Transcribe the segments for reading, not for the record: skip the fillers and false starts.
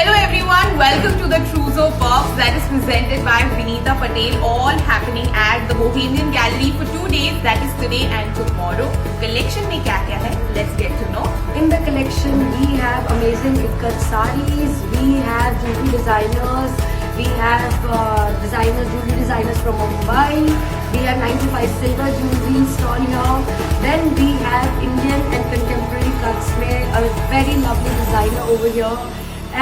Hello everyone, welcome to the Trousseau Box that is presented by Vinita Patel, all happening at the Bohemian Gallery for 2 days, that is today and tomorrow. Collection में क्या क्या है? Let's get to know. In the collection, we have amazing ikat sarees, we have jewelry designers, we have jewelry designers from Mumbai, we have 95 silver jewelry stall here, then we have Indian and contemporary cuts में a very lovely designer over here,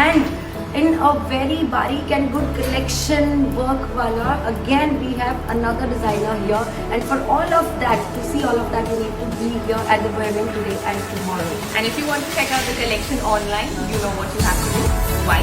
and in a very barik and good collection work wala, again we have another designer here, and for all of that, to see all of that, you need to be here at the Bohemian today and tomorrow. And if you want to check out the collection online, you know what you have to do. Why?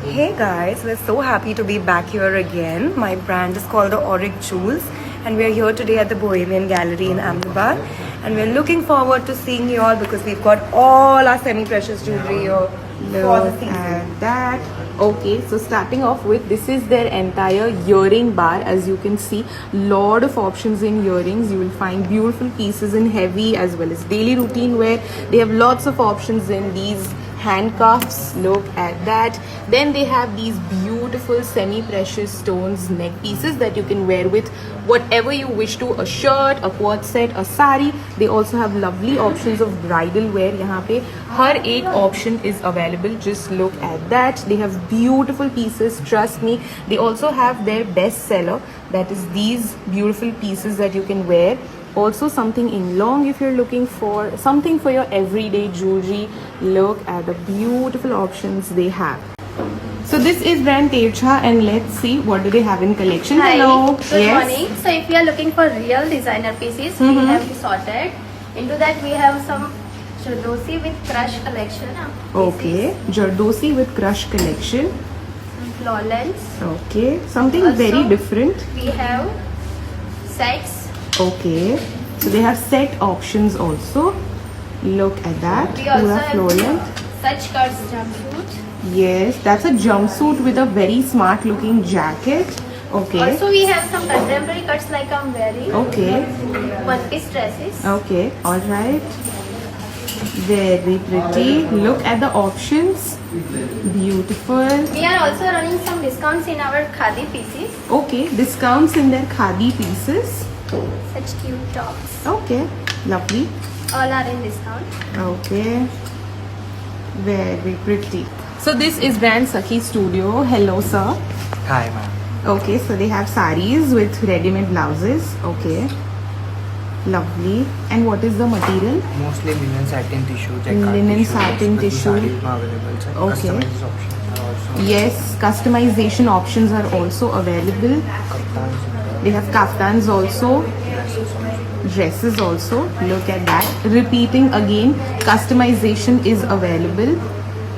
Hey guys, we're so happy to be back here again. My brand is called the Auric Jewels and we're here today at the Bohemian Gallery in Ahmedabad, and we're looking forward to seeing you all because we've got all our semi-precious jewelry here for the season. And that. Okay, so starting off with, this is their entire earring bar. As you can see, lot of options in earrings. You will find beautiful pieces in heavy as well as daily routine wear. They have lots of options in these handcuffs. Look at that. Then they have these beautiful semi-precious stones neck pieces that you can wear with whatever you wish to, a shirt, a quad set, a sari. They also have lovely options of bridal wear. यहाँ पे हर एक option is available. Just look at that. They have beautiful pieces, trust me. They also have their best seller, that is these beautiful pieces that you can wear. Also something in long if you're looking for something for your everyday jewelry. Look at the beautiful options they have. So this is brand Tevcha, and let's see what do they have in collection. Hi, Hello. good morning. So if you are looking for real designer pieces, we have this sorted. Into that we have some Jardosi with crush collection. Okay, Jardosi with crush collection. Florence. Okay, something Also, very different. We have sets. Okay, so they have set options also. Look at that. We also Pura have floral. such cuts jumpsuit. Yes, that's a jumpsuit with a very smart looking jacket. Okay. Also we have some contemporary cuts like I'm wearing. Okay. One piece dresses. Okay. All right. Very pretty. Look at the options. Beautiful. We are also running some discounts in our khadi pieces. Okay. Discounts in their khadi pieces. Such cute tops. Okay. Lovely. All are in discount. Okay. Very pretty. So this is brand Sakhi Studio. Hello, sir. Hi, ma'am. Okay, so they have saris with ready-made blouses. Okay. Lovely. And what is the material? Mostly linen satin tissue, jacquard Linen tissue, satin bagi tissue. sarees में available है. Okay. Customized options are also Yes, customization options are also available. kaftans, They have kaftans also, dresses also. Look at that. Repeating again, customization is available.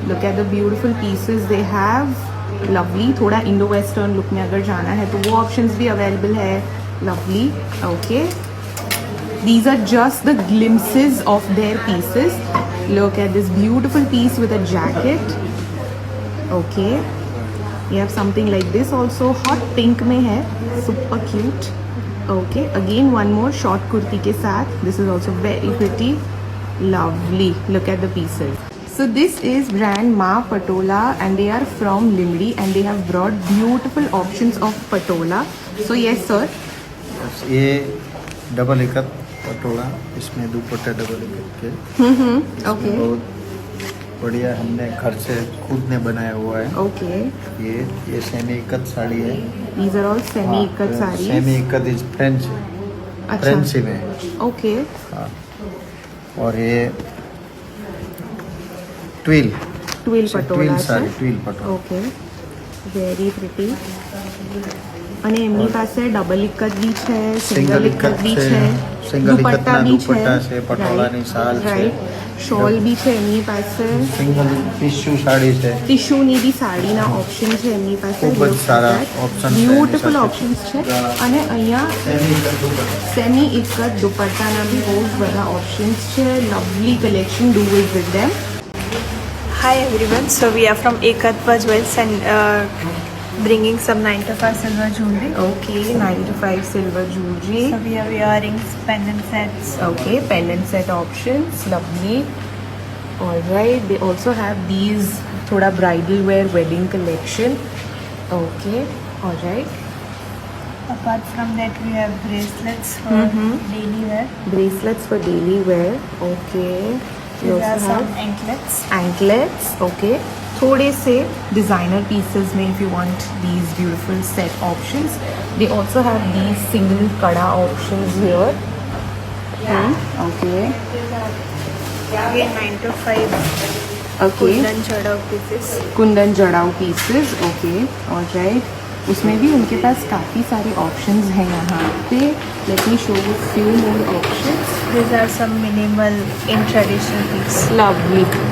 Look at the beautiful pieces they have. Lovely. थोड़ा Indo western look में अगर जाना है तो वो options भी available है. Lovely. Okay. These are just the glimpses of their pieces. Look at this beautiful piece with a jacket. Okay. You have something like this also. Hot pink में है. Super cute. Okay. Again one more short kurti के साथ. This is also very pretty. Lovely. Look at the pieces. So this is brand Ma Patola, and they are from Limri, and they have brought beautiful options of patola. So yes sir. बस ये double ikat Patola, इसमें दुपट्टे double ikat के. Okay. बहुत बढ़िया हमने घर से खुद ने बनाया हुआ है. Okay. ये सेमी इकत साड़ी है. These are all semi cut sarees. Semi ikat is French. अच्छा. फ्रेंच में. Okay. हाँ. और ये ट्विल પટોળા સાડી છે. Twill patola. Okay, very pretty. અને એમની પાસે ડબલ ઇકત બી છે, સિંગલ ઇકત બી છે, સિંગલ દુપટ્ટા ઇકતના બી છે, દુપટ્ટા છે, પટોળાની શાલ છે, રાઈટ, શોલ બી છે એમની પાસે, સિંગલ ટિશ્યુ સાડી છે. ટિશ્યુની બી સાડીના ઓપ્શન છે એમની પાસે. ખૂબ જ સારા options છે એની બ્યુટીફુલ સાથે. ઓપ્શન્સ છે. અને અહીંયા સેમી ઇકત દુપટ્ટા. સેમી ઇકત દુપટ્ટાના બી બહુ જ બધા ઓપ્શન્સ છે. Lovely collection. Do it with them. Hi everyone, so we are from Ekatva Jewels and bringing some 9 to 5 silver jewelry. Okay, 9 to 5 silver jewelry. So we have earrings, pendant sets. Okay, pendant set options. Lovely. All right, they also have these thoda bridal wear wedding collection. Okay, all right. Apart from that, we have bracelets for daily wear. Bracelets for daily wear. Okay. We These are also some have anklets. anklets. Okay. थोड़े से designer pieces में if you want these beautiful set options. They also have these single kada options here. Okay. Again 9 to 5 Okay. Kundan chadao pieces. Kundan जड़ाऊ pieces. Okay. All right. उसमें भी उनके पास काफ़ी सारे options हैं यहाँ पे. Let me show you few more options. These are some minimal in traditional piece. Lovely.